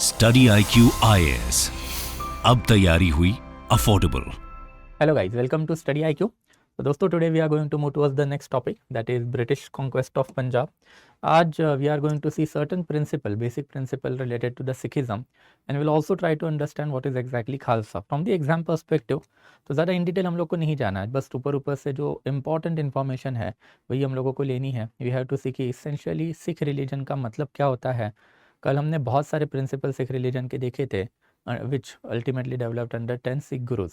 Study IQ IAS, अब तैयारी हुई affordable. Hello guys, welcome to Study IQ. तो दोस्तों today we are going to move towards the next topic, that is British conquest of Punjab. आज we are going to see certain basic principle related to the Sikhism, and we'll also try to understand what is exactly Khalsa from the exam perspective. तो ज़्यादा in detail हम लोग को नहीं जाना है, बस ऊपर ऊपर से जो important information है वही हम लोगों को लेनी है. We have to see कि essentially सिख रिलीजन का मतलब क्या होता है. कल हमने बहुत सारे प्रिंसिपल सिख रिलीजन के देखे थे, which ultimately developed under 10 Sikh gurus.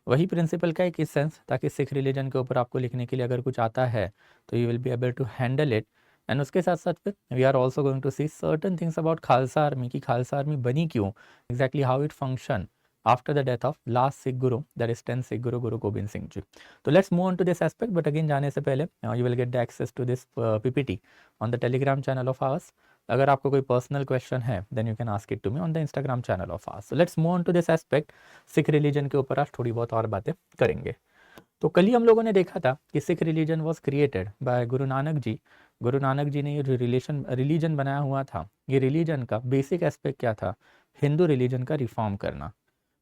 वही प्रिंसिपल का एक सेंस, ताकि सिख रिलीजन के ऊपर आपको लिखने के लिए अगर कुछ आता है तो you will be able to handle it. And उसके साथ साथ फिर we are also going to see certain things about Khalsa army, की खालसा आर्मी बनी क्यों, exactly how it function after the death of last Sikh guru, that is 10 Sikh guru, Guru Gobind Singh ji. तो let's move on to this aspect, but again जाने से पहले you will get the access to this PPT on the Telegram channel of ours. अगर आपको कोई personal question है then you can ask it to me on the Instagram channel of ours. So let's move on to this aspect. Sikh religion के ऊपर आज थोड़ी बहुत और बातें करेंगे. तो कल ही हम लोगों ने देखा था कि Sikh religion was created by Guru Nanak ji. Guru Nanak ji ने ये जो रिलीजन बनाया हुआ था, ये रिलीजन का बेसिक एस्पेक्ट क्या था, हिंदू रिलीजन का रिफॉर्म करना.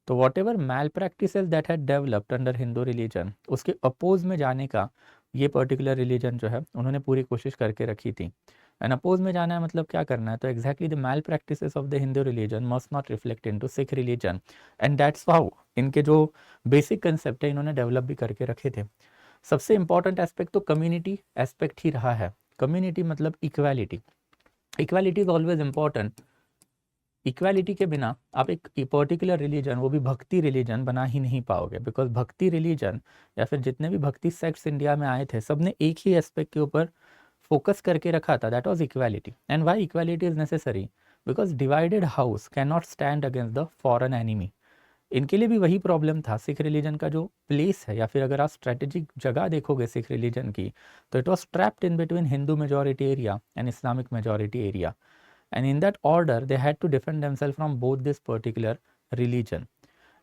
तो whatever malpractices that had developed under Hindu religion, उसके अपोज में जाने का ये पर्टिकुलर रिलीजन जो है उन्होंने पूरी कोशिश करके रखी थी. एंड अपोज में जाना है मतलब क्या करना है, तो exactly the mal practices of the Hindu religion must not reflect into Sikh religion. And that's how इनके जो बेसिक कंसेप्ट है इन्होंने डेवलप भी करके रखे थे. सबसे इंपॉर्टेंट एस्पेक्ट तो कम्युनिटी एस्पेक्ट ही रहा है. कम्युनिटी मतलब equality. Equality is always important. Equality के बिना आप एक पर्टिकुलर रिलीजन, वो भी भक्ति रिलीजन बना ही नहीं पाओगे, बिकॉज भक्ति रिलीजन या फिर जितने भी भक्ति सेक्ट्स इंडिया में आए थे सबने एक ही एस्पेक्ट के ऊपर फोकस करके रखा था, that was equality. And why equality is necessary, because divided house can not stand against the foreign enemy. इनके लिए भी वही प्रॉब्लम था. सिख रिलीजन का जो प्लेस है, या फिर अगर आप स्ट्रेटेजिक जगह देखोगे सिख रिलीजन की, तो it was trapped in between Hindu majority area and Islamic majority area. And in that order they had to defend themselves from both this particular religion.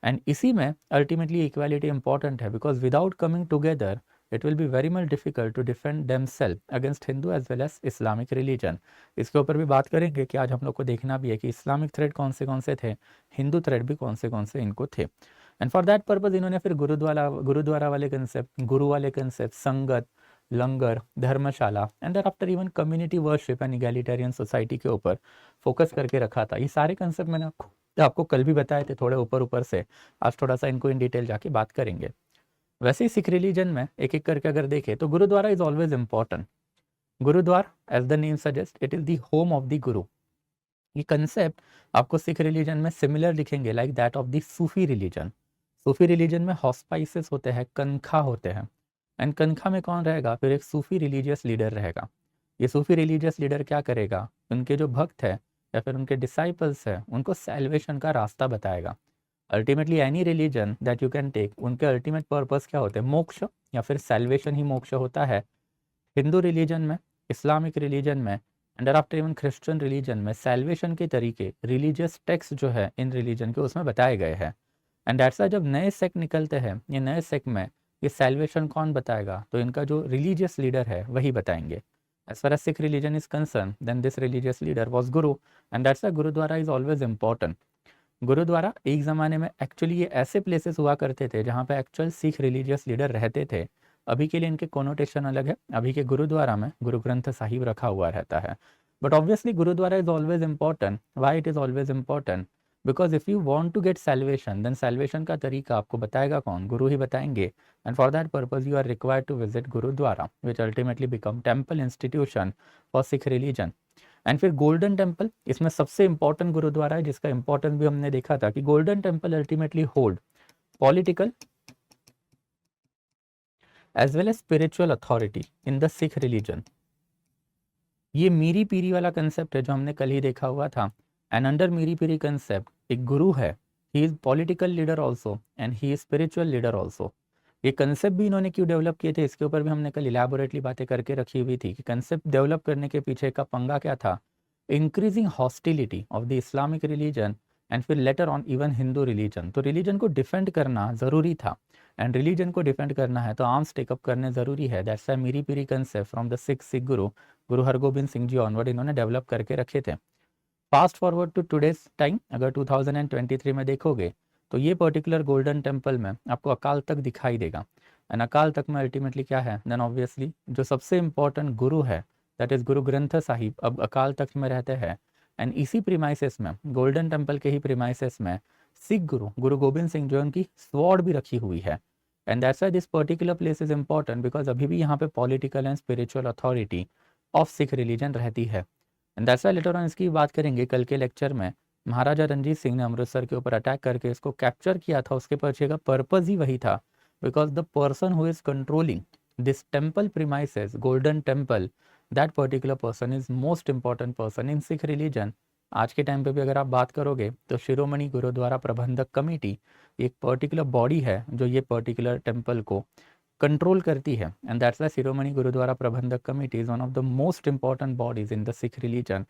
And इसी में ultimately equality important है, because without coming together it will be very much difficult to defend themselves against Hindu as well as Islamic religion. इसके ऊपर भी बात करेंगे कि आज हम लोग को देखना भी है कि इस्लामिक थ्रेड कौन से थे, हिंदू थ्रेड भी कौन से इनको थे. एंड फॉर दैट पर्पज इन्होंने फिर गुरुद्वारा वाले कंसेप्ट, गुरु वाले concept, sangat, langar, dharamshala and there after even community worship and egalitarian society के ऊपर फोकस करके रखा था. ये सारे कंसेप्ट मैंने आपको कल भी बताए थे थोड़े ऊपर से. आज थोड़ा सा इनको इन डिटेल जाके बात करेंगे. वैसे ही सिख रिलीजन में एक एक करके अगर देखें तो gurdwara is always important. Gurdwara as the name suggest it is the home of the guru. ये कंसेप्ट आपको सिख रिलीजन में सिमिलर दिखेंगे like that of the Sufi religion. Sufi religion में हॉस्पाइसेस होते हैं, कनखा होते हैं. एंड कनखा में कौन रहेगा, फिर एक सूफी रिलीजियस लीडर रहेगा. ये सूफी रिलीजियस लीडर क्या करेगा, उनके जो भक्त है या फिर उनके डिसाइपल्स है उनको सैल्वेशन का रास्ता बताएगा. Ultimately any religion that you can take, उनके अल्टीमेट पर्पस क्या होते हैं, मोक्ष या फिर सैल्वेशन ही मोक्ष होता है. हिंदू रिलीजन में, इस्लामिक रिलीजन में and after even Christian religion में सैल्वेशन के तरीके, रिलीजियस टेक्स्ट जो है इन रिलीजन के उसमें बताए गए हैं. एंड दैट्स व्हाई जब नए सेक्ट निकलते हैं, ये नए सेक्ट में ये सैल्वेशन कौन बताएगा, तो इनका जो रिलीजियस लीडर है वही बताएंगे. As far as Sikh religion is concern then this religious leader was guru. And that's why gurudwara is always important. Gurudwara एक ज़माने में एक्चुअली ये ऐसे प्लेसेस हुआ करते थे जहाँ पे एक्चुअल सिख रिलीजियस लीडर रहते थे. अभी के लिए इनके कोनोटेशन अलग है. अभी के गुरुद्वारा में गुरु ग्रंथ साहिब रखा हुआ रहता है. But obviously gurdwara is always important. Why it is always important, because if you want to get salvation then salvation का तरीका आपको बताएगा कौन, गुरु ही बताएंगे. And for that purpose you are required to visit gurdwara which ultimately become temple institution for Sikh religion. And फिर golden temple इसमें सबसे इंपॉर्टेंट गुरुद्वारा है, जिसका इंपॉर्टेंस भी हमने देखा था कि golden temple ultimately hold political as well as spiritual authority in the Sikh religion. ये मीरी पीरी वाला कंसेप्ट है जो हमने कल ही देखा हुआ था. And under Miri piri concept एक गुरु है, he is political leader also and he is spiritual leader also. ये कंसेप्ट भी इन्होंने क्यों डेवलप किए थे, इसके ऊपर भी हमने कल इलेबोरेटली बातें करके रखी हुई थी कि कंसेप्ट डेवलप करने के पीछे का पंगा क्या था, increasing hostility of the Islamic religion and फिर later on even Hindu religion. तो रिलीजन को डिफेंड करना ज़रूरी था. एंड रिलीजन को डिफेंड करना है तो आर्म्स टेकअप करने ज़रूरी है. That's why miri piri concept from the Sikh guru Hargobind Singh ji onward इन्होंने डेवलप करके रखे थे. Fast forward to today's time, अगर 2023 में देखोगे तो ये पर्टिकुलर गोल्डन टेम्पल में आपको अकाल तख्त दिखाई देगा। एंड अकाल तख्त में अल्टीमेटली क्या है, देन ऑब्वियसली जो सबसे इंपॉर्टेंट गुरु है दैट इज गुरु ग्रंथ साहिब अब अकाल तख्त में रहते हैं। एंड इसी प्रीमाइसेस में, गोल्डन टेम्पल के ही प्रीमाइसेस में सिख गुरु गुरु गोबिंद सिंह जो उनकी स्वॉर्ड भी रखी हुई है। And that's why this particular place is important because अभी भी यहाँ पे political and spiritual authority of Sikh religion रहती है। And that's why later on इसकी बात करेंगे कल के लेक्चर में। महाराजा रणजीत सिंह ने अमृतसर के ऊपर अटैक करके इसको कैप्चर किया था, उसके पीछे का पर्पज ही वही था because the person who is controlling this temple premises golden temple, that particular person is most important person in Sikh religion. आज के टाइम पे भी अगर आप बात करोगे तो शिरोमणि गुरुद्वारा प्रबंधक कमेटी एक पर्टिकुलर बॉडी है जो ये पर्टिकुलर टेम्पल को कंट्रोल करती है। एंड दैट्स व्हाई शिरोमणि गुरुद्वारा प्रबंधक committee is one of the most important bodies in the Sikh religion,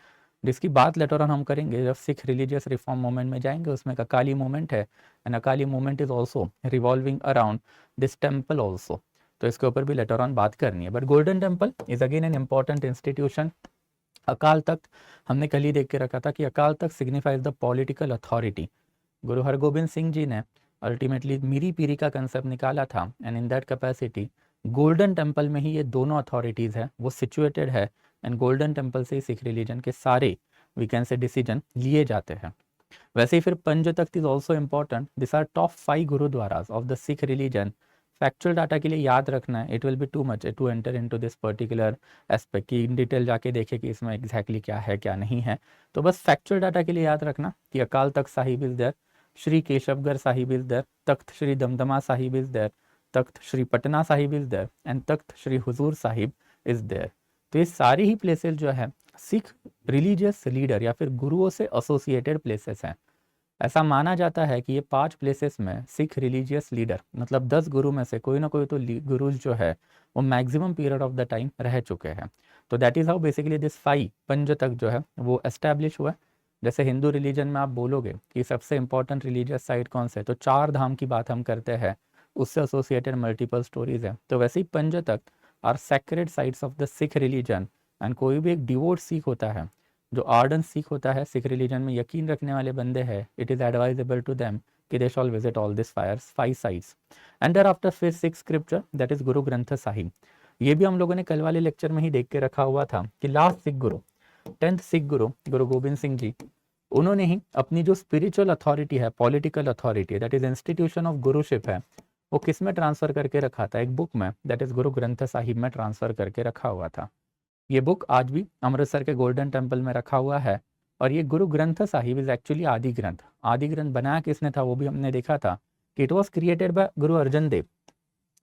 जिसकी बात लेटर ऑन हम करेंगे जब सिख रिलीजियस रिफॉर्म मूवमेंट में जाएंगे। उसमें एक अकाली मूवमेंट है and Akali movement is also revolving around this temple also, तो इसके ऊपर भी लेटर ऑन बात करनी है। But golden temple is again an important institution. Akal Takht हमने कल ही देख के रखा था कि अकाल तख्त सिग्निफाइज द पॉलिटिकल अथॉरिटी। गुरु हरगोबिंद सिंह जी ने अल्टीमेटली मीरी पीरी का कंसेप्ट निकाला था and in that capacity golden temple में ही ये दोनों अथॉरिटीज़ है वो सिचुएटेड है। एंड गोल्डन टेम्पल से ही सिख रिलीजन के सारे वी कैन से डिसीजन लिए जाते हैं। वैसे ही फिर Panj Takht is also important. This are top 5 gurudwaras of the Sikh religion. Factual data के लिए याद रखना है, it will be too much to enter into this particular aspect की इन डिटेल जाके देखे कि इसमें एग्जैक्टली क्या है क्या नहीं है। तो बस फैक्चुअल डाटा के लिए याद रखना कि Akal Takht Sahib is there, Shri Keshavgarh Sahib is there, Takht Shri Damdama Sahib is there, Takht Shri Patna Sahib is there and Takht Shri Hazur Sahib is there. तो ये सारी ही प्लेसेस जो है सिख रिलीजियस लीडर या फिर गुरुओं से एसोसिएटेड प्लेसेस हैं। ऐसा माना जाता है कि ये 5 प्लेसेस में सिख रिलीजियस लीडर मतलब 10 गुरु में से कोई ना कोई तो गुरु जो है वो maximum period of the time रह चुके हैं। तो that is how basically this 5 पंज तक जो है वो एस्टैब्लिश हुआ है। जैसे हिंदू रिलीजन में आप बोलोगे कि सबसे इंपॉर्टेंट रिलीजियस साइट कौन से, तो 4 धाम की बात हम करते हैं, उससे एसोसिएटेड मल्टीपल स्टोरीज है। तो वैसे ही Panj Takht are sacred sites of the Sikh religion. And कोई भी एक डिवोट सिख होता है, जो आर्डन सिख होता है, सिख रिलीजन में यकीन रखने वाले बंदे हैं, it is advisable to them कि they shall visit all this 5 sites. And there after फिर 6 स्क्रिप्चर दैट इज गुरु ग्रंथ साहिब। ये भी हम लोगों ने कल वाले लेक्चर में ही देख के रखा हुआ था कि लास्ट सिख गुरु 10th सिख गुरु गुरु गोबिंद सिंह जी, उन्होंने ही अपनी जो स्पिरिचुअल अथॉरिटी है, political authority that is institution of guruship है, वो किस में ट्रांसफर करके रखा था, एक बुक में दैट इज गुरु ग्रंथ साहिब में ट्रांसफर करके रखा हुआ था। ये बुक आज भी अमृतसर के गोल्डन टेम्पल में रखा हुआ है। और ये गुरु ग्रंथ साहिब इज एक्चुअली आदि ग्रंथ। आदि ग्रंथ बनाया किसने था वो भी हमने देखा था कि इट वॉज क्रिएटेड बाय गुरु अर्जन देव।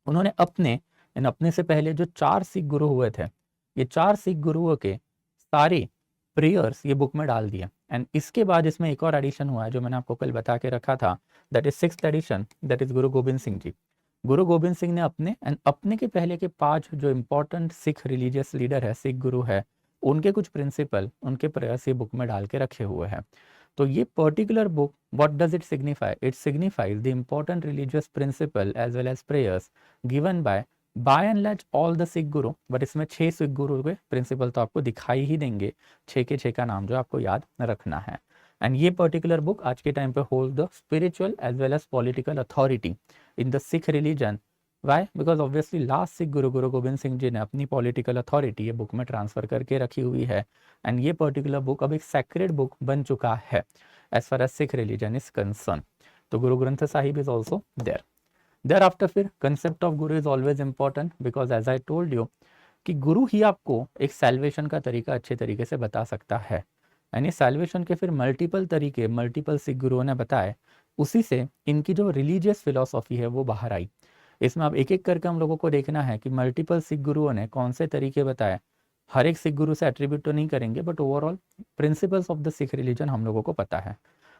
उन्होंने अपने से पहले जो 4 सिख गुरु हुए थे, ये 4 सिख गुरुओं के सारे प्रेयर्स ये बुक में डाल दिए। एंड इसके बाद इसमें एक और एडिशन हुआ है जो मैंने आपको कल बता के रखा था, that is 6th edition, that is Guru Gobind Singh जी। गुरु गोबिंद सिंह ने अपने के पहले के 5 जो इंपॉर्टेंट सिख रिलीजियस लीडर है, सिख गुरु है, उनके कुछ प्रिंसिपल, उनके प्रयास ये बुक में डाल के रखे हुए हैं। तो ये particular book what does it signify, it signifies the important religious principle as well as prayers given by and large all the Sikh guru. But इसमें 6 सिख गुरु के प्रिंसिपल तो आपको दिखाई ही देंगे, 6 के 6 का नाम जो आपको याद रखना है। एंड ये पर्टिकुलर बुक आज के टाइम पे hold the spiritual as well as political authority in the Sikh religion. Why? Because obviously last Sikh guru Guru Gobind Singh ji ने अपनी पॉलिटिकल अथॉरिटी ये बुक में ट्रांसफर करके रखी हुई है। एंड ये पर्टिकुलर बुक अब एक सेक्रेड बुक बन चुका है as far as Sikh religion is concern. तो Guru Granth Sahib is also there after फिर concept of guru is always important because as I told you कि गुरु ही आपको एक सैल्वेशन का तरीका अच्छे तरीके से बता सकता है। यानी सैल्वेशन के फिर मल्टीपल तरीके मल्टीपल सिख गुरुओं ने बताए, उसी से इनकी जो रिलीजियस फिलॉसफी है वो बाहर आई। इसमें अब एक एक करके हम लोगों को देखना है कि मल्टीपल सिख गुरुओं ने कौन से तरीके बताए। हर एक सिख गुरु से एट्रीब्यूट तो नहीं करेंगे but overall principles of the Sikh religion हम लोगों को पता है।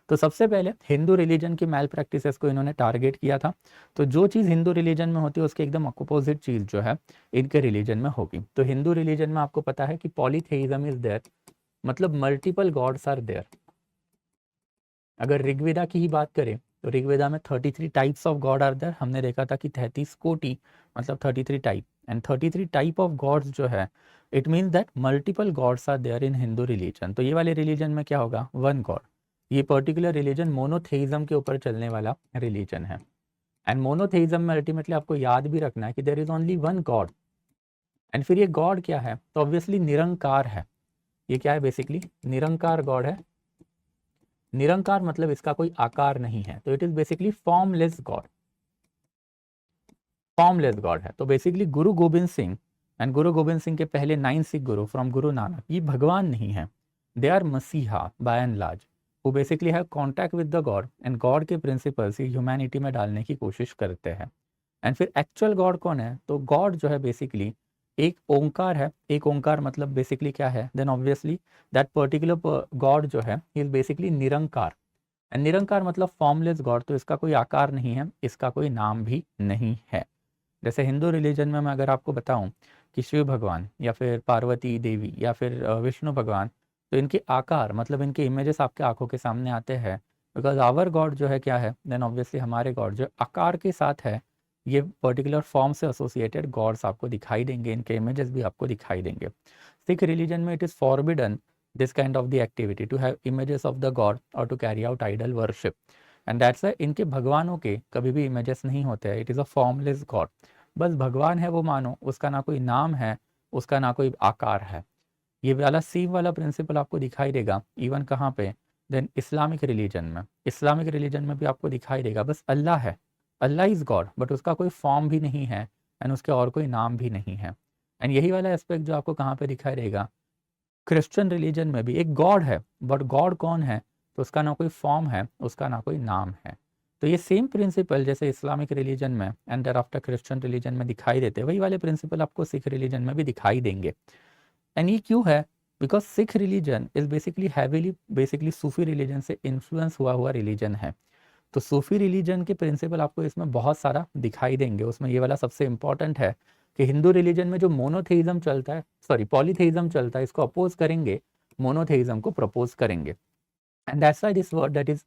तो सबसे पहले हिंदू रिलीजन की मैल प्रैक्टिसेस को इन्होंने टारगेट किया था। तो जो चीज़ हिंदू रिलीजन में होती है उसके एकदम अपोजिट चीज़ जो है इनके रिलीजन में होगी। तो हिंदू रिलीजन में आपको पता है कि पॉलीथेइज्म इज देयर, मतलब मल्टीपल गॉड्स आर देयर। अगर ऋग्वेदा की ही बात करें तो ऋग्वेदा में 33 types of god are there. हमने देखा था कि 33 कोटि मतलब 33 type, and 33 type of gods जो है it means that multiple gods are there in Hindu religion. तो ये वाले रिलीजन में क्या होगा, वन गॉड। ये पर्टिकुलर रिलीजन मोनोथेइज्म के ऊपर चलने वाला रिलीजन है। एंड मोनोथेइज्म में अल्टीमेटली आपको याद भी रखना है कि there is only one god. And फिर ये गॉड क्या है, तो ऑब्वियसली निरंकार है। ये क्या है, बेसिकली निरंकार गॉड है। निरंकार मतलब इसका कोई आकार नहीं है, तो it is basically formless God. Formless God है। तो basically Guru Govind Singh and गुरु गोविंद सिंह के पहले 9 सिख गुरु फ्रॉम गुरु नानक, ये भगवान नहीं है, दे आर मसीहा बाय एंड लार्ज, वो basically have contact with the God and God के प्रिंसिपल्स ह्यूमैनिटी में डालने की कोशिश करते हैं। एंड फिर एक्चुअल गॉड कौन है, तो गॉड जो है बेसिकली एक ओंकार है। एक ओंकार मतलब बेसिकली क्या है, then obviously that particular god जो है ही is basically Nirankar. And Nirankar मतलब फॉर्मलेस गॉड, तो इसका कोई आकार नहीं है, इसका कोई नाम भी नहीं है। जैसे हिंदू रिलीजन में मैं अगर आपको बताऊं कि शिव भगवान या फिर पार्वती देवी या फिर विष्णु भगवान, तो इनके आकार मतलब इनके इमेजेस आपके आंखों के सामने आते हैं, बिकॉज आवर गॉड जो है क्या है, देन ऑब्वियसली हमारे गॉड जो आकार के साथ है, ये पर्टिकुलर फॉर्म से एसोसिएटेड गॉड्स आपको दिखाई देंगे, इनके इमेजेस भी आपको दिखाई देंगे। सिख रिलीजन में it is forbidden this kind of the activity to have images of the god और to carry out idol worship, and that's why इनके भगवानों के कभी भी इमेजेस नहीं होते हैं। It is a formless god, बस भगवान है वो मानो, उसका ना कोई नाम है, उसका ना कोई आकार है। ये वाला सेम वाला प्रिंसिपल आपको दिखाई देगा इवन कहाँ पे, देन इस्लामिक रिलीजन में। इस्लामिक रिलीजन में भी आपको दिखाई देगा, बस अल्लाह है, अल्लाह इज़ गॉड, बट उसका कोई फॉर्म भी नहीं है एंड उसके और कोई नाम भी नहीं है। एंड यही वाला एस्पेक्ट जो आपको कहाँ पे दिखाई देगा, क्रिश्चियन रिलीजन में भी एक गॉड है, बट गॉड कौन है, तो उसका ना कोई फॉर्म है, उसका ना कोई नाम है। तो ये सेम प्रिंसिपल जैसे इस्लामिक रिलीजन में and there after Christian religion में दिखाई देते हैं, वही वाले प्रिंसिपल आपको सिख रिलीजन में भी दिखाई देंगे। एंड ये क्यों है, because Sikh religion is basically heavily basically Sufi religion से इन्फ्लुएंस हुआ रिलीजन है। तो सूफी रिलीजन के प्रिंसिपल आपको इसमें बहुत सारा दिखाई देंगे। उसमें ये वाला सबसे इंपॉर्टेंट है कि हिंदू रिलीजन में जो मोनोथेइज्म चलता है, सॉरी पॉलीथेइज्म चलता है, इसको अपोज करेंगे, मोनोथेइज्म को प्रपोज करेंगे। And that's why this word that is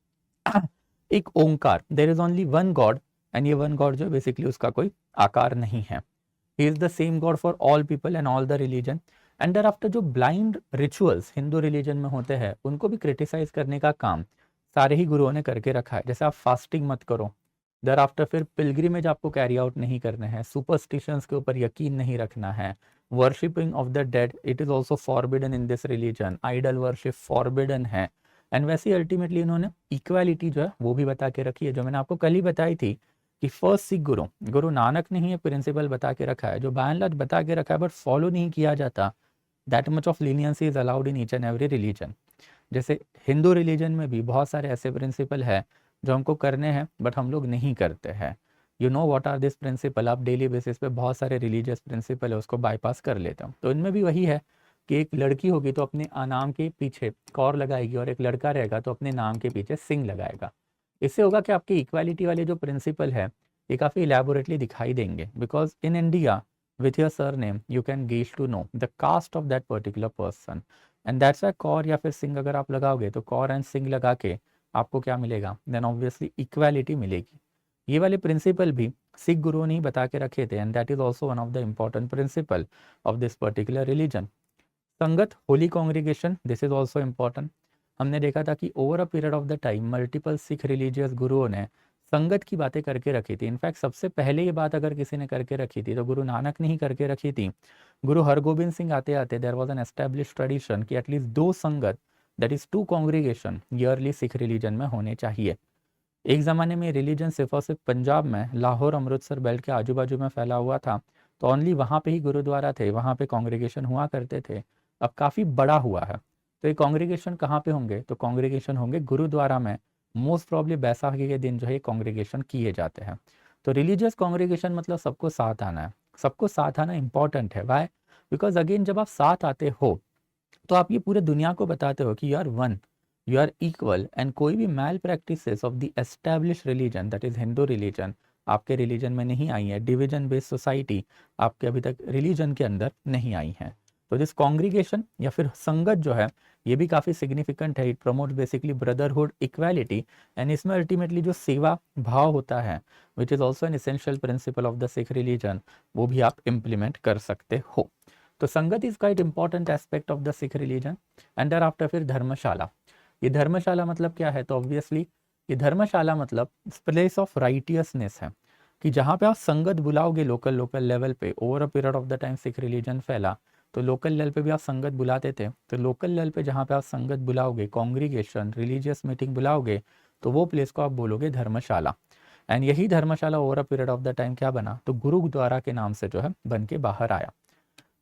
Ek Onkar, there is only one god, and ये वन गॉड जो बेसिकली उसका कोई आकार नहीं है। ही is the same god for all people and all the religion. And there after जो blind rituals Hindu religion में होते हैं, उनको भी क्रिटिसाइज करने का काम सारे ही गुरुओं ने करके रखा है। जैसे आप फास्टिंग मत करो, देयर आफ्टर फिर पिलग्रिमेज आपको कैरी आउट नहीं करने हैं, सुपरस्टिशंस के ऊपर यकीन नहीं रखना है, worshipping of the dead it is also forbidden in this religion, idol worship forbidden है। एंड वैसे अल्टीमेटली इन्होंने इक्वालिटी जो है वो भी बता के रखी है, जो मैंने आपको कल ही बताई थी कि फर्स्ट सिख गुरु गुरु नानक ने ही ये प्रिंसिपल बता के रखा है, जो बाय एंड लार्ज बता के रखा है बट फॉलो नहीं किया जाता। That much of leniency is allowed in each and every religion. जैसे हिंदू रिलीजन में भी बहुत सारे ऐसे प्रिंसिपल है जो हमको करने हैं बट हम लोग नहीं करते हैं। You know what are this principle, आप डेली बेसिस पे बहुत सारे रिलीजियस प्रिंसिपल है उसको बाईपास कर लेते हो। तो इनमें भी वही है कि एक लड़की होगी तो अपने नाम के पीछे कौर लगाएगी, और एक लड़का रहेगा तो अपने नाम के पीछे सिंह लगाएगा। इससे होगा कि आपके इक्वालिटी वाले जो प्रिंसिपल है ये काफ़ी इलेबोरेटली दिखाई देंगे, because in India with your surname you can gauge to know the caste of that particular person, and that's why Kaur या फिर सिंह अगर आप लगाओगे तो कौर एंड सिंह लगा के आपको क्या मिलेगा, देन ऑब्वियसली इक्वालिटी मिलेगी। ये वाले प्रिंसिपल भी सिख गुरुओं ने ही बता के रखे थे, and that is also one of the important principle of this particular religion. Sangat holy congregation, this is also important. हमने देखा था कि over a period of the time multiple Sikh religious गुरुओं ने संगत की बातें करके रखी थी। इनफैक्ट सबसे पहले ये बात अगर किसी ने करके रखी थी तो गुरु नानक ने ही करके रखी थी। गुरु हरगोबिंद सिंह आते आते there was an establish tradition कि at least 2 sangat that is 2 congregation early Sikh religion में होने चाहिए। एक ज़माने में रिलीजन सिर्फ और सिर्फ पंजाब में लाहौर अमृतसर बेल्ट के आजू बाजू में फैला हुआ था, तो ओनली वहाँ पे ही गुरुद्वारा थे, वहाँ पे कॉन्ग्रीगेशन हुआ करते थे। अब काफ़ी बड़ा हुआ है, तो ये कॉन्ग्रीगेशन कहाँ पे होंगे, तो कॉन्ग्रीगेशन होंगे गुरुद्वारा में। मोस्ट प्रॉब्ली बैसाखी के दिन जो है कॉन्ग्रीगेशन किए जाते हैं। तो रिलीजियस कॉन्ग्रीगेशन मतलब सबको साथ आना है, सबको साथ आना इंपॉर्टेंट है। वाई, बिकॉज अगेन जब आप साथ आते हो तो आप ये पूरे दुनिया को बताते हो कि you are one, you are equal, and कोई भी मैल practices of the establish religion that is Hindu religion आपके रिलीजन में नहीं आई है। डिवीजन बेस्ड सोसाइटी आपके अभी तक रिलीजन के अंदर नहीं आई है। तो दिस कॉन्ग्रीगेशन या फिर संगत जो है ये भी काफ़ी सिग्निफिकेंट है। It promote basically brotherhood, equality, and इसमें अल्टीमेटली जो सेवा भाव होता है which is also an essential principle of the Sikh religion, वो भी आप इम्प्लीमेंट कर सकते हो। तो sangat is quite important aspect of the Sikh religion. And there after फिर धर्मशाला। ये धर्मशाला मतलब क्या है? तो ऑब्वियसली ये धर्मशाला मतलब प्लेस ऑफ राइटियसनेस है, कि जहाँ पे आप संगत बुलाओगे लोकल लेवल पे, over a period of the time Sikh religion फैला, तो लोकल लेवल पे भी आप संगत बुलाते थे। तो लोकल लेवल पे जहाँ पे आप संगत बुलाओगे, कॉन्ग्रीगेशन, रिलीजियस मीटिंग बुलाओगे, तो वो प्लेस को आप बोलोगे धर्मशाला। एंड यही dharamshala over a period of the time क्या बना? तो गुरुद्वारा के नाम से जो है बन के बाहर आया।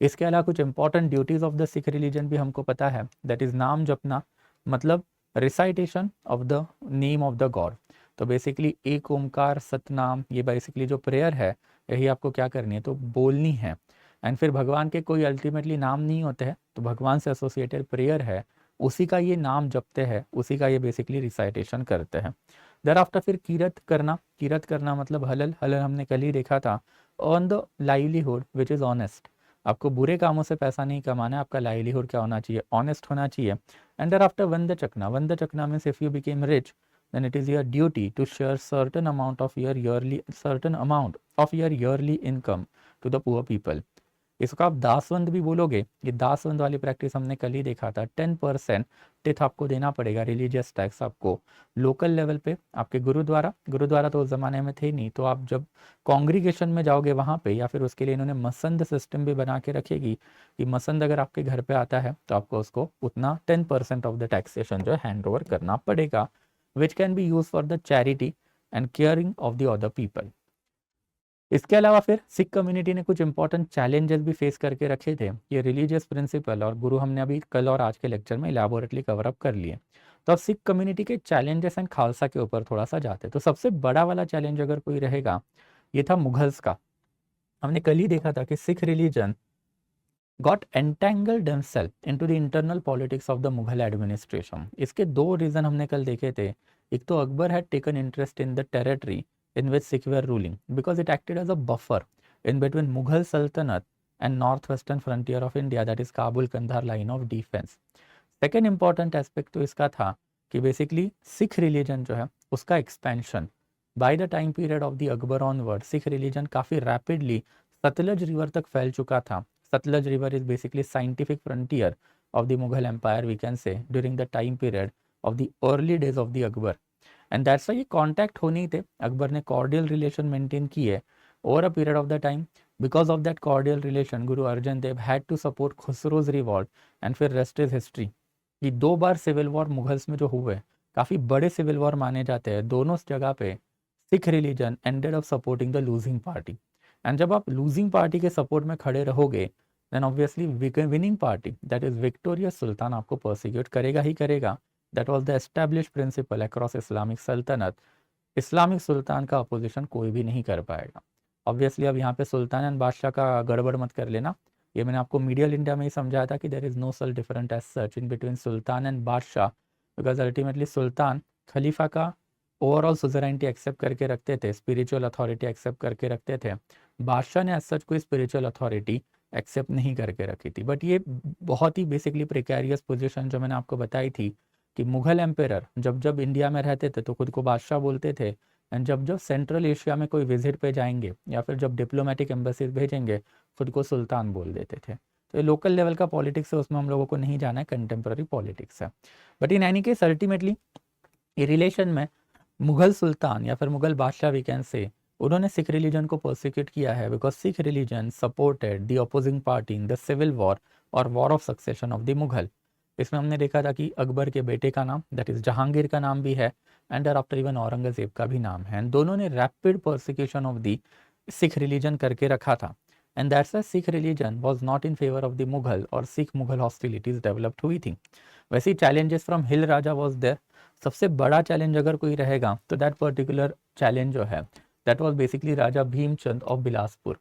इसके अलावा कुछ important duties of the Sikh religion भी हमको पता है, दैट इज नाम जपना, मतलब recitation of the name of the God. तो बेसिकली एक ओमकार सतनाम, ये बेसिकली जो प्रेयर है यही आपको क्या करनी है? तो बोलनी है। एंड फिर भगवान के कोई अल्टीमेटली नाम नहीं होते हैं, तो भगवान से एसोसिएटेड प्रेयर है, उसी का ये नाम जपते हैं, उसी का ये बेसिकली रिसाइटेशन करते हैं। देर आफ्टर फिर कीरत करना मतलब हलल हमने कल ही देखा था, on the livelihood which is honest. आपको बुरे कामों से पैसा नहीं कमाना है, आपका लाइवलीहुड क्या होना चाहिए? ऑनेस्ट होना चाहिए। एंड देर आफ्टर वंद चकना means if you became rich then it is your duty to share certain amount of your yearly income to the poor people। इसको आप दासवंद भी बोलोगे। ये दासवंद वाली प्रैक्टिस हमने कल ही देखा था। 10% टिथ आपको देना पड़ेगा, रिलीजियस टैक्स आपको लोकल लेवल पे। आपके गुरुद्वारा तो उस ज़माने में थे नहीं, तो आप जब कॉन्ग्रीगेशन में जाओगे वहाँ पे, या फिर उसके लिए इन्होंने मसंद सिस्टम भी बना के रखेगी कि मसंद अगर आपके घर पे आता है तो आपको उसको उतना 10% ऑफ द टैक्सेशन जो है हैंड ओवर करना पड़ेगा, which can be use for the charity and caring of the other people. इसके अलावा फिर सिख कम्युनिटी ने कुछ इंपॉर्टेंट चैलेंजेस भी फेस करके रखे थे। ये रिलीजियस प्रिंसिपल और गुरु हमने अभी कल और आज के लेक्चर में इलैबोरेटली कवर अप कर लिए। तो अब सिख कम्युनिटी के चैलेंजेस एंड खालसा के ऊपर थोड़ा सा जाते हैं। तो सबसे बड़ा वाला चैलेंज अगर कोई रहेगा, ये था मुगल्स का। हमने कल ही देखा था कि Sikh religion got entangled themselves into the internal politics of the Mughal administration। इसके दो रीजन हमने कल देखे थे। एक तो Akbar had taken interest in the territory in which Sikh were ruling because it acted as a buffer in between Mughal Sultanate and northwestern frontier of India, that is Kabul Kandahar line of defense। Second important aspect तो इसका था कि basically Sikh religion जो है उसका expansion by the time period of the Akbar onward, Sikh religion काफ़ी rapidly Sutlej river तक फैल चुका था। Sutlej river is basically scientific frontier of the Mughal empire, we can say, during the time period of the early days of the Akbar. And that's why ये contact हो नहीं थे। अकबर ने कॉर्डियल रिलेशन मेंटेन किए over a period of the time. Because of that cordial relation guru Arjan Dev had to support Khusro's revolt, and फिर rest is history. कि 2 बार civil war Mughals में जो हुए, काफ़ी बड़े सिविल वॉर माने जाते हैं। दोनों जगह पे Sikh religion ended up supporting the losing party. And जब आप लूजिंग पार्टी के सपोर्ट में खड़े रहोगे, then obviously winning party that is victorious sultan आपको परसिक्यूट करेगा ही करेगा। That was the established principle across Islamic saltanat. Islamic sultan का अपोजिशन कोई भी नहीं कर पाएगा। ऑब्वियसली अब यहाँ पे सुल्तान एंड बादशाह का गड़बड़ मत कर लेना। ये मैंने आपको मीडियल इंडिया में ही समझाया था कि there is no such different as such in between sultan and badshah, because ultimately sultan Khalifa का ओवरऑल सुजरेनिटी एक्सेप्ट करके रखते थे, स्पिरिचुअल अथॉरिटी एक्सेप्ट करके रखते थे। बादशाह ने एज सच कोई स्पिरिचुअल अथॉरिटी एक्सेप्ट नहीं करके रखी थी। बट ये बहुत ही बेसिकली प्रिकैरियस पोजीशन जो मैंने आपको बताई थी कि मुगल एम्पेयर जब जब इंडिया में रहते थे तो खुद को बादशाह बोलते थे, एंड जब जब सेंट्रल एशिया में कोई विजिट पे जाएंगे या फिर जब डिप्लोमेटिक एम्बेसीज भेजेंगे खुद को सुल्तान बोल देते थे। तो ये लोकल लेवल का पॉलिटिक्स है, उसमें हम लोगों को नहीं जाना है, कंटेम्प्रेरी पॉलिटिक्स है। But in any case ultimately ये रिलेशन में मुगल सुल्तान या फिर मुगल बादशाह वी कैन से, उन्होंने सिख रिलीजन को परसिक्यूट किया है because Sikh religion supported the opposing party in the civil war और war of succession of the Mughal. इसमें हमने देखा था कि अकबर के बेटे का नाम दैट इज जहांगीर का नाम भी है, एंड आफ्टर इवन औरंगजेब का भी नाम है। दोनों ने rapid persecution of the Sikh religion करके रखा था, and that's why Sikh religion was not in favour of the Mughal और सिख मुगल हॉस्टिलिटीज डेवलप्ड हुई थी। वैसे ही challenges from hill raja was there. सबसे बड़ा चैलेंज अगर कोई रहेगा तो दैट पर्टिकुलर चैलेंज जो है that was basically Raja Bhimchand of Bilaspur.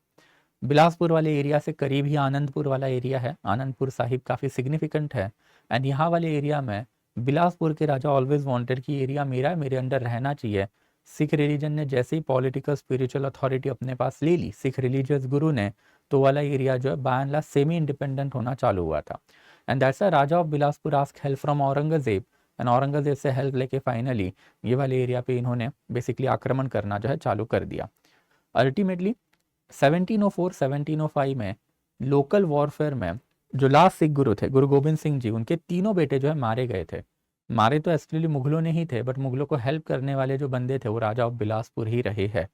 Bilaspur वाले एरिया से करीब ही आनंदपुर वाला एरिया है। आनंदपुर साहिब काफ़ी सिग्निफिकेंट है, एंड यहाँ वाले एरिया में बिलासपुर के राजा ऑलवेज वांटेड कि एरिया मेरा है, मेरे अंडर रहना चाहिए। सिख रिलीजन ने जैसे ही पॉलिटिकल स्पिरिचुअल अथॉरिटी अपने पास ले ली सिख रिलीजियस गुरु ने, तो वाला एरिया जो है by and large semi independent होना चालू हुआ था। And that's a raja of Bilaspur ask help from Aurangzeb, and Aurangzeb से हेल्प लेके फाइनली ये वाले एरिया पे इन्होंने बेसिकली आक्रमण करना जो है चालू कर दिया। अल्टीमेटली 1704-1705 में लोकल वॉरफेयर में जो लास्ट सिख गुरु थे गुरु गोबिंद सिंह जी, उनके तीनों बेटे जो है मारे गए थे। मारे तो एक्चुअली मुगलों ने ही थे, बट मुगलों को हेल्प करने वाले जो बंदे थे वो राजा ऑफ बिलासपुर ही रहे हैं।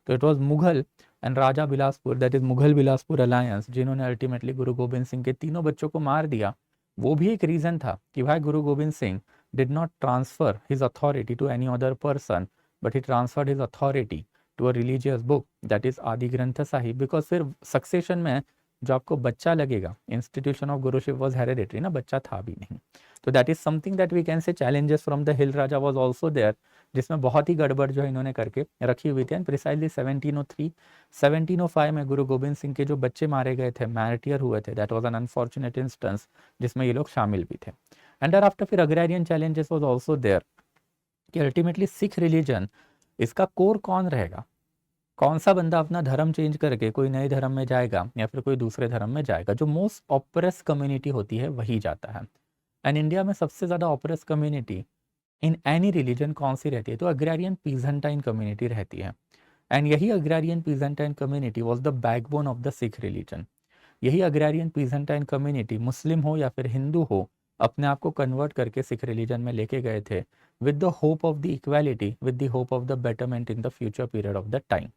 तो it was Mughal and Raja Bilaspur, that is Mughal Bilaspur alliance, जिन्होंने अल्टीमेटली गुरु गोबिंद सिंह के तीनों बच्चों को मार दिया। वो भी एक रीजन था कि भाई Guru Gobind Singh did not transfer his authority to any other person, but he transferred his authority to a religious book that is Adi Granth Sahib. Because फिर सक्सेशन में जो आपको बच्चा लगेगा, institution of guruship was hereditary ना, बच्चा था भी नहीं। तो that is something that we can say challenges from the hill raja was also there, जिसमें बहुत ही गड़बड़ जो है इन्होंने करके रखी हुई थी। एंड प्रिसाइजली 1703 1705 में गुरु गोबिंद सिंह के जो बच्चे मारे गए थे, मैरिटियर हुए थे, that was an unfortunate instance जिसमें ये लोग शामिल भी थे। एंड आफ्टर फिर agrarian challenges was also there कि अल्टीमेटली सिख रिलीजन, इसका कोर कौन रहेगा, कौन सा बंदा अपना धर्म चेंज करके कोई नए धर्म में जाएगा या फिर कोई दूसरे धर्म में जाएगा। जो मोस्ट ऑपरेस कम्युनिटी होती है वही जाता है। एंड इंडिया में सबसे ज़्यादा oppress community in any religion कौन सी रहती है, तो अग्रेरियन पीजेंटाइन कम्युनिटी रहती है। एंड यही agrarian peasantine community was the backbone of the Sikh religion. यही अग्रेरियन पीजेंटाइन कम्युनिटी, मुस्लिम हो या फिर हिंदू हो, अपने आप को कन्वर्ट करके सिख रिलीजन में लेके गए थे with the hope of the equality, with the hope of the betterment in the future period of the time.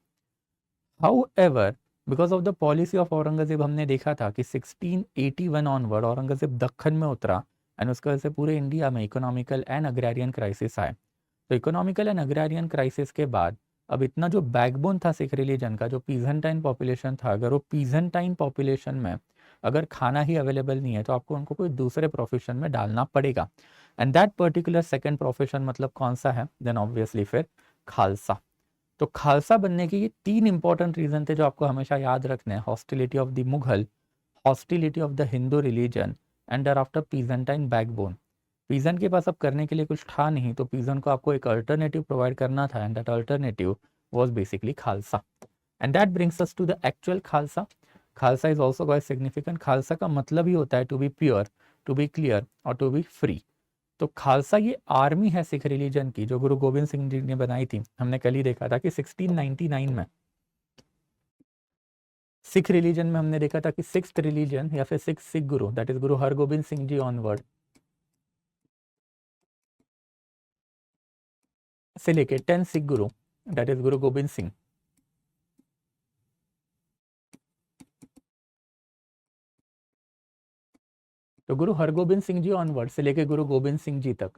However because of the policy of Aurangzeb हमने देखा था कि 1681 ऑनवर्ड औरंगजेब दक्खन में उतरा एंड उसकी वजह से पूरे इंडिया में इकोनॉमिकल एंड अग्रेरियन क्राइसिस आए। तो इकोनॉमिकल एंड अग्रेरियन क्राइसिस के बाद अब इतना जो बैकबोन था सिख रिलीजन का, जो पीजेंटाइन पॉपुलेशन था, अगर वो पीजेंटाइन पॉपुलेशन में अगर खाना ही अवेलेबल नहीं है तो आपको उनको कोई दूसरे प्रोफेशन में डालना पड़ेगा। And that particular second profession मतलब कौन सा है, देन ऑब्वियसली फिर खालसा। तो खालसा बनने के ये तीन इंपॉर्टेंट रीजन थे जो आपको हमेशा याद रखने हैं। Hostility of the Mughal, hostility of the Hindu religion and there after peasantine backbone. Peasant के पास अब करने के लिए कुछ था नहीं, तो पीजन को आपको एक अल्टरनेटिव प्रोवाइड करना था, and that alternative was basically Khalsa. And that brings us to the actual Khalsa. Khalsa is also quite significant. Khalsa का मतलब ही होता है to be pure, to be clear और टू बी फ्री। तो खालसा ये आर्मी है सिख रिलीजन की जो गुरु गोबिंद सिंह जी ने बनाई थी। हमने कल ही देखा था कि 1699 में सिख रिलीजन में हमने देखा था कि सिक्स्थ रिलीजन या फिर Sikh guru, that is Guru Hargobind Singh ji onward से लेके 10 सिख गुरु, दैट इज गुरु गोबिंद सिंह, तो गुरु हरगोबिंद सिंह जी ऑनवर्ड से लेके गुरु गोबिंद सिंह जी तक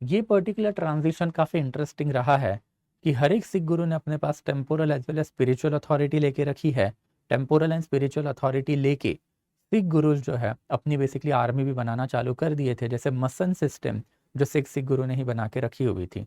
ये पर्टिकुलर ट्रांजिशन काफी इंटरेस्टिंग रहा है कि हर एक सिख गुरु ने अपने पास temporal as well as spiritual authority लेके रखी है। टेम्पोरल एंड स्पिरिचुअल अथॉरिटी लेके सिख गुरुज जो है अपनी बेसिकली आर्मी भी बनाना चालू कर दिए थे, जैसे मसन सिस्टम जो सिख गुरु ने ही बना के रखी हुई थी।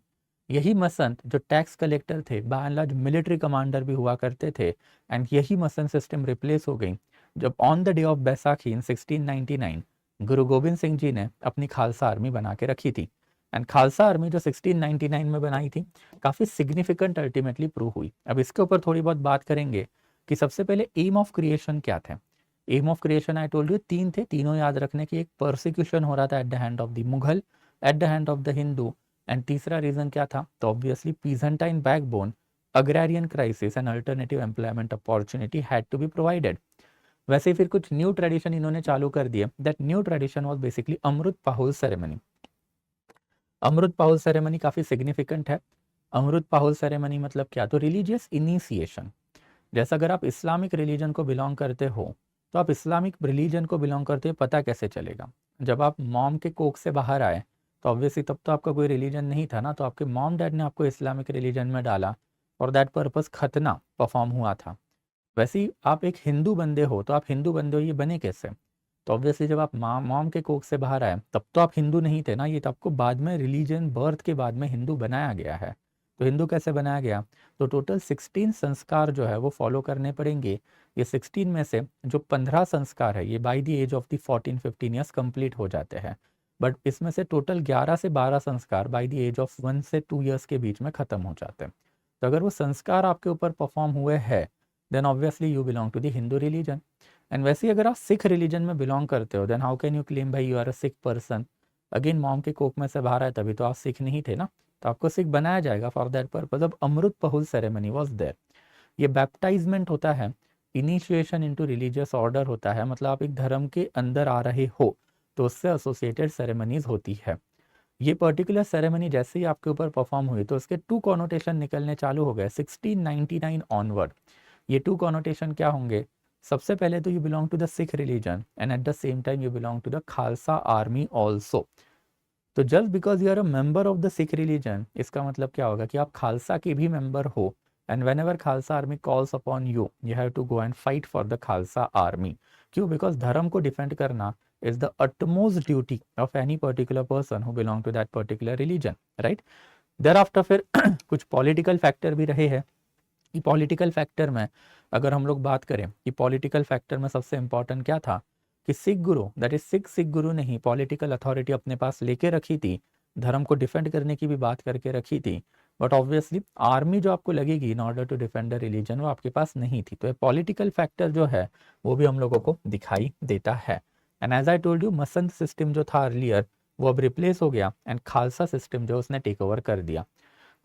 यही मसंत जो टैक्स कलेक्टर थे, by and large military commander भी हुआ करते थे। एंड यही मसन सिस्टम रिप्लेस हो गई जब on the day of Baisakhi in 1699 Guru Gobind Singh ji ने अपनी खालसा आर्मी बना के रखी थी। एंड खालसा आर्मी जो 1699 में बनाई थी काफ़ी सिग्निफिकेंट अल्टीमेटली प्रूव हुई। अब इसके ऊपर थोड़ी बहुत बात करेंगे कि सबसे पहले एम ऑफ क्रिएशन क्या थे। Aim of creation I told you तीन थे, तीनों याद रखने की। एक परसिक्यूशन हो रहा था at the hand of the Mughal, at the hand of the Hindu, and तीसरा रीजन क्या था, तो obviously peasantine backbone, agrarian crisis and alternative employment opportunity had to be provided. वैसे फिर कुछ न्यू ट्रेडिशन इन्होंने चालू कर दिए। That new tradition was basically Amrit Pahul ceremony. Amrit Pahul ceremony काफी सिग्निफिकेंट है। अमृत पाहुल सेरेमनी मतलब क्या, तो रिलीजियस इनिशिएशन। जैसा अगर आप इस्लामिक रिलीजन को बिलोंग करते हो तो आप इस्लामिक रिलीजन को बिलोंग करते हो पता कैसे चलेगा, जब आप मॉम के कोख से बाहर आए तो ऑब्वियसली तब तो आपका कोई रिलीजन नहीं था ना, तो आपके मॉम डैड ने आपको इस्लामिक रिलीजन में डाला और दैट पर्पस खतना परफॉर्म हुआ था। वैसे ही आप एक हिंदू बंदे हो तो आप हिंदू बंदे हो ये बने कैसे, तो ऑब्वियसली जब आप मॉम के कोख से बाहर आए तब तो आप हिंदू नहीं थे ना, ये तो आपको बाद में रिलीजन बर्थ के बाद में हिंदू बनाया गया है। तो हिंदू कैसे बनाया गया, तो टोटल 16 संस्कार जो है वो फॉलो करने पड़ेंगे। ये 16 में से जो 15 संस्कार है ये by the age of the 14-15 years complete हो जाते हैं, बट इसमें से टोटल 11 से 12 संस्कार बाय द एज ऑफ 1 से 2 ईयर्स के बीच में खत्म हो जाते हैं। तो अगर वो संस्कार आपके ऊपर परफॉर्म हुए हैं then obviously you belong to the Hindu religion. And वैसे ही अगर आप सिख रिलीजन में बिलोंग करते हो then how can you claim भाई you are a Sikh person. Again mom के कोख में से बाहर आए तभी तो आप सिख नहीं थे ना, तो आपको सिख बनाया जाएगा फॉर दैट पर्पज। अब अमृत पहुल सेरेमनी वाज देयर, ये बैप्टाइजमेंट होता है, इनिशिएशन इनटू रिलीजियस ऑर्डर होता है, मतलब आप एक धर्म के अंदर आ रहे हो तो उससे एसोसिएटेड सेरेमनीज होती है। ये पर्टिकुलर सेरेमनी जैसे ही आपके ऊपर परफॉर्म हुई तो उसके टू कॉनोटेशन निकलने चालू हो गए 1699 ऑनवर्ड। ये टू कॉनोटेशन क्या होंगे? सबसे पहले तो you belong to the Sikh religion and at the same time you belong to the Khalsa army also. तो just because you are a member of the Sikh religion, इसका मतलब क्या होगा कि आप खालसा के भी मेंबर हो। And whenever Khalsa army calls upon you, you have to go and fight for the Khalsa army. क्यों? बिकॉज धर्म को डिफेंड करना is the utmost duty of any particular person who belong to that particular religion, right? thereafter फिर कुछ political factor भी रहे हैं। कि पॉलिटिकल फैक्टर में अगर हम लोग बात करें कि पॉलिटिकल फैक्टर में सबसे इंपॉर्टेंट क्या था कि सिख गुरु, दैट इज सिख गुरु ने ही पॉलिटिकल अथॉरिटी अपने पास लेके रखी थी, धर्म को डिफेंड करने की भी बात करके रखी थी, बट ऑब्वियसली आर्मी जो आपको लगेगी in order to defend the religion वो आपके पास नहीं थी। तो ये पॉलिटिकल फैक्टर जो है वो भी हम लोगों को दिखाई देता है। And as I told you masand system जो था अर्लियर वो अब रिप्लेस हो गया एंड खालसा सिस्टम जो उसने टेक ओवर कर दिया।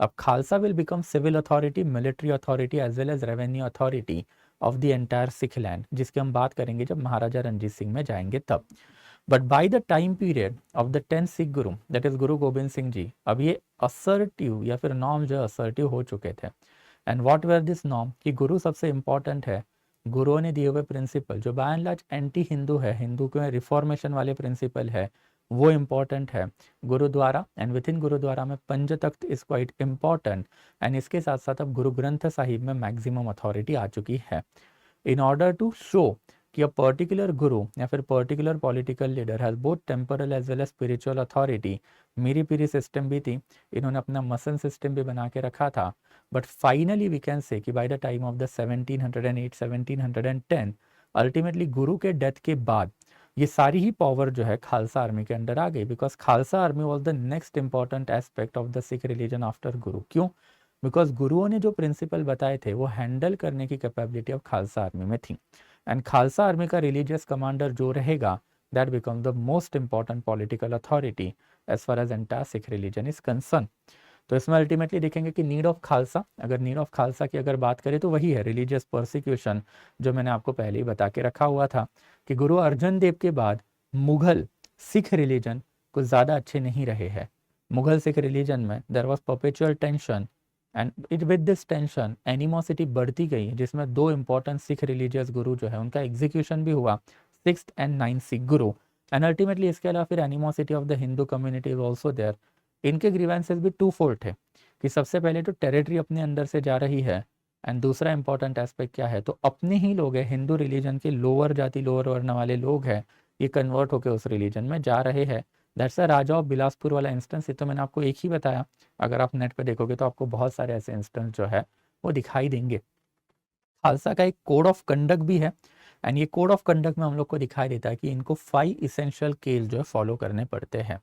अब Khalsa will become civil authority, military authority as well as revenue authority of the entire Sikh land, जिसकी हम बात करेंगे जब महाराजा रणजीत सिंह में जाएंगे तब। But by the time period of the 10th Sikh guru that is Guru Gobind Singh जी, अब ये असर्टिव या फिर नॉर्म जो असर्टिव हो चुके थे। And what were this norm कि गुरु सबसे इंपॉर्टेंट है, गुरुओं ने दिए हुए प्रिंसिपल जो by and large anti Hindu है, हिंदू के रिफॉर्मेशन वाले प्रिंसिपल है वो इम्पॉर्टेंट है gurdwara. And within gurdwara में Panj Takht is quite important and इसके साथ साथ अब गुरु ग्रंथ साहिब में मैक्सिमम अथॉरिटी आ चुकी है। इन ऑर्डर टू शो कि अ पर्टिकुलर गुरु या फिर particular political leader has both temporal as well as spiritual authority, miri piri system भी थी, इन्होंने अपना मसन सिस्टम भी बना के रखा था। बट फाइनली वी कैन से कि bye the time of the 1708 1710 ultimately गुरु के डेथ के बाद ये सारी ही पावर जो है खालसा आर्मी के अंडर आ गई, because Khalsa army was the next important aspect of the Sikh religion after गुरु। क्यों? बिकॉज गुरुओं ने जो प्रिंसिपल बताए थे वो हैंडल करने की कैपेबिलिटी ऑफ खालसा आर्मी में थी। एंड खालसा आर्मी का रिलीजियस कमांडर जो रहेगा that become the most important political authority as far as entire Sikh religion is concern. तो इसमें अल्टीमेटली देखेंगे कि नीड ऑफ खालसा, अगर नीड ऑफ खालसा की अगर बात करें तो वही है रिलीजियस परसिक्यूशन, जो मैंने आपको पहले ही बता के रखा हुआ था कि गुरु अर्जन देव के बाद मुगल सिख रिलीजन कुछ ज़्यादा अच्छे नहीं रहे हैं। मुगल सिख रिलीजन में there was perpetual tension and it with this tension animosity बढ़ती गई, जिसमें दो इंपॉर्टेंट सिख रिलीजियस गुरु जो है उनका एग्जीक्यूशन भी हुआ, 6th and 9th Sikh Guru. And ultimately इसके अलावा फिर animosity of the Hindu community is also there. इनके ग्रीवेंसेस भी टू फोल्ड है कि सबसे पहले तो टेरिटरी अपने अंदर से जा रही है एंड दूसरा इंपॉर्टेंट एस्पेक्ट क्या है, तो अपने ही लोग हैं हिंदू रिलीजन के लोअर जाति लोअर वर्ण वाले लोग हैं, ये कन्वर्ट होकर उस रिलीजन में जा रहे हैं। That's a raja of Bilaspur वाला इंस्टेंस, ये तो मैंने आपको एक ही बताया, अगर आप नेट पे देखोगे तो आपको बहुत सारे ऐसे इंस्टेंस जो है वो दिखाई देंगे। खालसा का एक कोड ऑफ कंडक्ट भी है एंड ये कोड ऑफ कंडक्ट में हम लोग को दिखाई देता है कि इनको 5 इसेंशियल केस जो है फॉलो करने पड़ते हैं।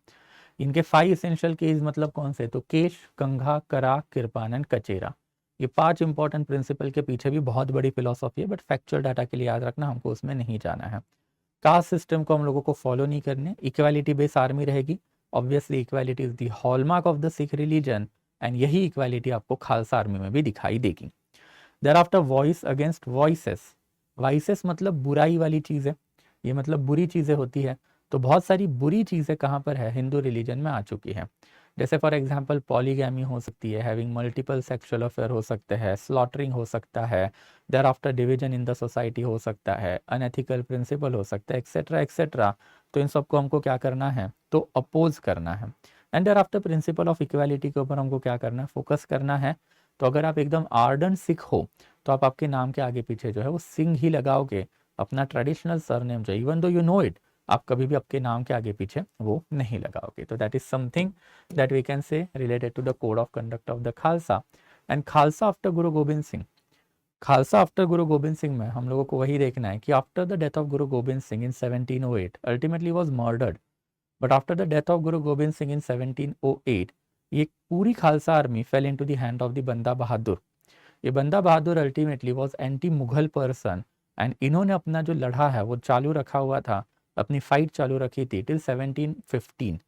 इनके 5 इसेंशियल केस मतलब कौन से, तो केश, कंघा, करा, किरपान एंड कचेरा। ये 5 इंपॉर्टेंट प्रिंसिपल के पीछे भी बहुत बड़ी फिलोसॉफी है, बट फैक्चुअल डाटा के लिए याद रखना, हमको उसमें नहीं जाना है। कास्ट सिस्टम को हम लोगों को फॉलो नहीं करने, इक्वालिटी बेस्ड आर्मी रहेगी। Obviously equality is the hallmark of the Sikh religion and यही इक्वालिटी आपको खालसा आर्मी में भी दिखाई देगी। Thereafter voice against vices, vices मतलब बुराई वाली चीज़ें, ये मतलब बुरी चीज़ें होती है, तो बहुत सारी बुरी चीज़ें कहाँ पर है, हिंदू रिलीजन में आ चुकी है। जैसे फॉर एग्जांपल पॉलीगैमी हो सकती है, हैविंग मल्टीपल सेक्सुअल अफेयर हो सकते हैं, स्लॉटरिंग हो सकता है, thereafter division in the society हो सकता है, अनएथिकल प्रिंसिपल हो सकता है, एक्सेट्रा एक्सेट्रा। तो इन सबको हमको क्या करना है, तो अपोज करना है। And there after principle of equality के ऊपर हमको क्या करना है, फोकस करना है। तो अगर आप एकदम आर्डेंट सिख हो तो आप आपके नाम के आगे पीछे जो है वो सिंह ही लगाओगे, अपना ट्रेडिशनल सरनेम जो even though you know it, आप कभी भी आपके नाम के आगे पीछे वो नहीं लगाओगे। तो that is something that we can say related to the code of conduct of the Khalsa. And Khalsa after Guru Gobind Singh, Khalsa after Guru Gobind Singh में हम लोगों को वही देखना है कि after the death of Guru Gobind Singh in 1708 ultimately was murdered, but after the death of Guru Gobind Singh in 1708 ये पूरी Khalsa army fell into the hand of the Banda Bahadur. ये Banda Bahadur ultimately was anti Mughal person and इन्होंने अपना जो लड़ा है वो चालू रखा हुआ था, अपनी फाइट चालू रखी थी till 1715।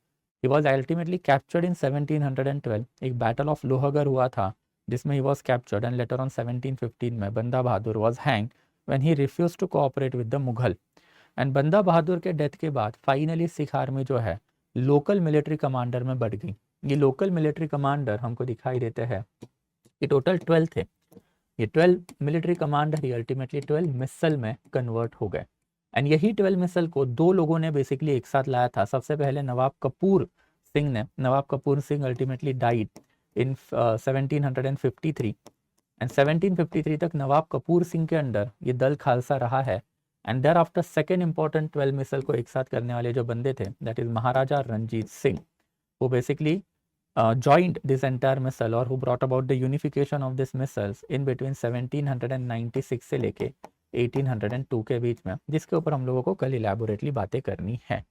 He was ultimately captured in 1712। एक बैटल ऑफ लोहगढ़ हुआ था जिसमें he was captured and later on 1715 में Banda Bahadur was hanged when he refuse to cooperate with the Mughal. And Banda Bahadur के डेथ के बाद फाइनली सिख आर्मी जो है लोकल मिलिट्री कमांडर में बढ़ गई। ये लोकल मिलिट्री कमांडर हमको दिखाई देते हैं, ये टोटल 12 थे। ये 12 मिलिट्री कमांडर ही अल्टीमेटली 12 मिसल में कन्वर्ट हो गए। एंड यही 12 मिसल को दो लोगों ने बेसिकली एक साथ लाया था। सबसे पहले नवाब कपूर सिंह ने, Nawab Kapur Singh ultimately died in 1753 and 1753 तक नवाब कपूर सिंह के अंडर ये दल खालसा रहा है। And there after second important 12 misl को एक साथ करने वाले जो बंदे थे दैट इज महाराजा रणजीत सिंह, वो basically joined this entire missile और who brought about the unification of this missiles in between 1796 से लेके 1802 के बीच में, जिसके ऊपर हम लोगों को कल इलेबोरेटली बातें करनी है।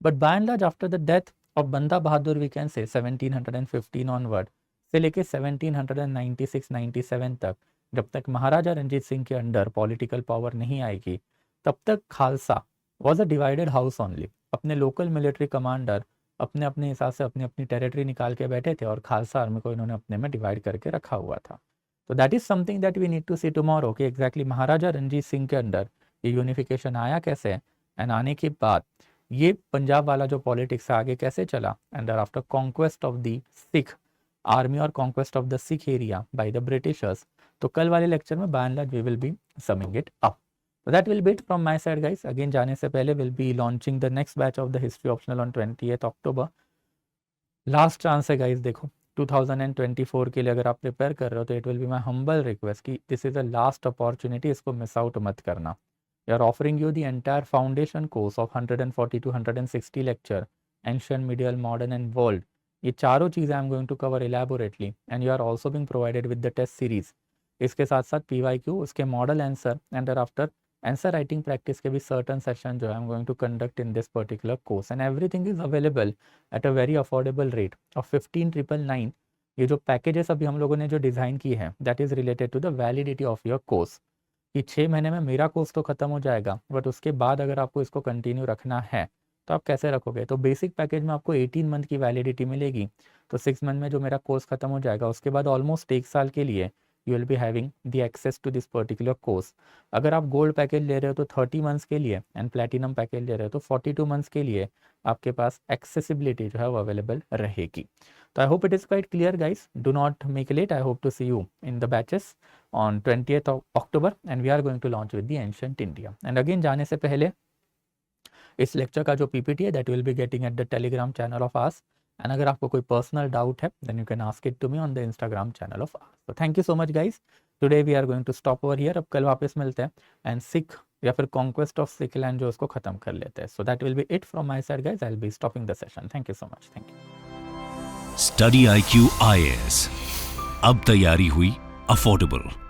But by and large after the death of बंदा बहादुर वी कैन से 1715 ऑनवर्ड से लेके 1796-97 तक, जब तक महाराजा रंजीत सिंह के अंडर पॉलिटिकल पावर नहीं आएगी, तब तक Khalsa was a divided house only. अपने लोकल मिलिट्री कमांडर अपने अपने हिसाब से अपनी अपनी टेरिटरी निकाल के बैठे थे और खालसा आर्मी को इन्होंने अपने में डिवाइड करके रखा हुआ था। तो that is something that we need to see tomorrow कि एग्जैक्टली महाराजा रंजीत सिंह के अंडर ये यूनिफिकेशन आया कैसे, एंड आने के बाद ये पंजाब वाला जो पॉलिटिक्स आगे कैसे चला, and after conquest of the Sikh army और conquest of the Sikh area by the britishers. तो कल वाले लेक्चर में by and large we will be summing it up. So that will be it from my side guys. Again जाने से पहले we'll be launching the next batch of the history optional on 28th October. Last chance है guys, देखो 2024 के लिए अगर आप prepare कर रहे हो तो it will be my humble request कि this is the last opportunity, इसको मिस आउट मत करना। We are offering you the entire foundation course of 140 to 160 lecture, ancient, medieval, modern and world। ये चारों चीज़ें I'm going to cover elaborately and you are also being provided with the test series। इसके साथ साथ PYQ, उसके model answer and after answer writing practice के भी certain session जो है I am going to conduct in this particular course and everything is available at a very affordable rate of 15,999। ये जो पैकेजेस अभी हम लोगों ने जो डिज़ाइन की है that is related to the validity of your course. कि 6 महीने में मेरा कोर्स तो ख़त्म हो जाएगा, बट उसके बाद अगर आपको इसको कंटिन्यू रखना है तो आप कैसे रखोगे। तो बेसिक पैकेज में आपको 18 मंथ की वैलिडिटी मिलेगी, तो 6 मंथ में जो मेरा कोर्स ख़त्म हो जाएगा उसके बाद ऑलमोस्ट 1 साल के लिए you will be having the access to this particular course। अगर आप गोल्ड पैकेज ले रहे हो तो 30 मंथ्स के लिए एंड प्लेटिनम पैकेज ले रहे हो तो 42 मंथ्स के लिए आपके पास एक्सेसिबिलिटी जो है वो अवेलेबल रहेगी। तो I hope it is quite clear guys, do not make late. I hope to see you in the batches on 20th October and we are going to launch with the ancient India. एंड again जाने से पहले इस lecture का जो PPT है that will be getting at the Telegram channel of us, एंड अगर आपको कोई पर्सनल डाउट है then you can ask it to me on the Instagram channel of us. तो thank you so much guys, today we are going to stop over here. अब कल वापस मिलते हैं एंड सिख या फिर कॉन्क्वेस्ट ऑफ सिख लैंड जो उसको खत्म कर लेते हैं। So that will B it from my side guys, I will be stopping the session. Thank you so much, thank you. Study IQ IAS, अब तैयारी हुई अफोर्डेबल।